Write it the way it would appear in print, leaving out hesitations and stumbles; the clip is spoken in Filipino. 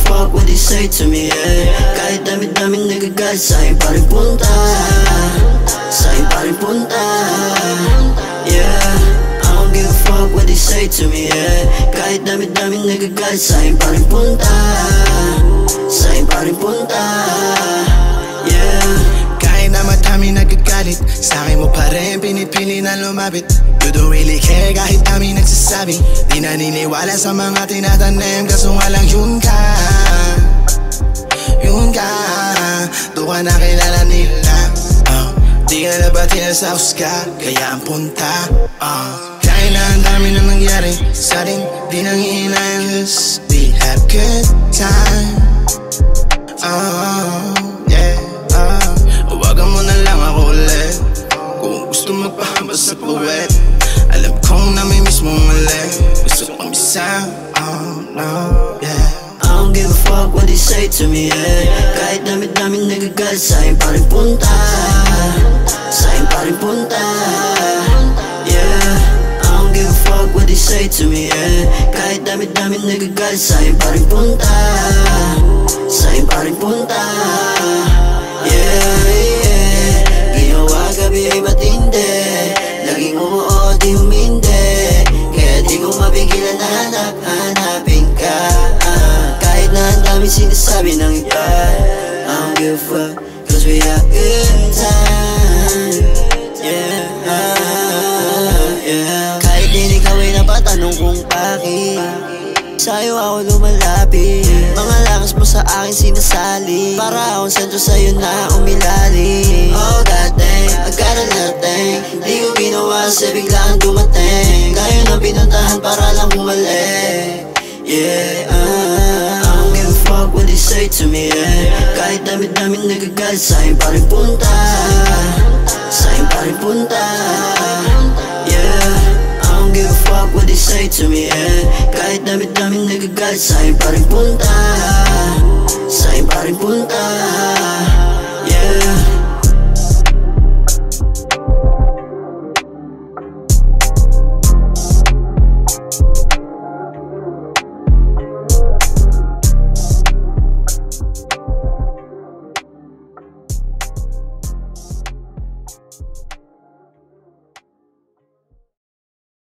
fuck what they say to me, yeah. Kahit dami-daming nagagalit, sa'kin pa rin punta, sa'kin pa rin punta, yeah. I don't give a fuck what they say to me, yeah. Kahit dami-daming nagagalit, sa'kin pa rin punta, sa'kin pa rin punta, yeah. Kahit na madami nagagalit, sa'kin mo pa rin pinipili na lumapit. You don't really care kahit dami nagsasabi. Di naniniwala sa mga tinatanim, kaso nga lang yun ka, yun ka. Doon ka na kilala nila, di ka na ba tinasaus ka, kaya ang punta, kahit na ang dami na nangyari sa atin, di nang iinayan, just we have good time, yeah. Huwagan mo na lang ako ulit kung gusto magpahaba sa puwet. Alam kong namimiss mong mali, gusto kong isa, no, yeah. I don't give a fuck what they say to me, yeah. Kahit dami-daming nagagalit, sa'kin pa rin punta, sa'kin pa rin punta, yeah. I don't give a fuck what they say to me, yeah. Kahit dami-daming nagagalit, sa'kin pa rin punta, sa'kin pa rin punta, yeah, yeah. Ginawa gabi ay matindi, laging umuo di humindi, kaya di ko mapigilan na hanapin ka. Kahit na ang dami sinasabi ng iba, I don't give a fuck, cause we have good time, yeah, yeah. Kahit din ikaw ay napatanong kung bakit sa'yo ako lumalapit, mga lakas mo sa akin sinasali, para akong sentro sa'yo na umilali. Oh god dang, I got nothing, di ko ginawa kasi biglaan dumating, kayo na pinuntahan para lang bumalik, yeah. I don't give a fuck what they say to me, yeah. Kahit dami-daming nagagalit, sa'kin pa rin punta, sa'kin pa rin punta, yeah. I don't give a fuck what they say to me, yeah. Kahit dami-daming nagagalit, sa'kin pa rin punta, sa'kin pa rin punta,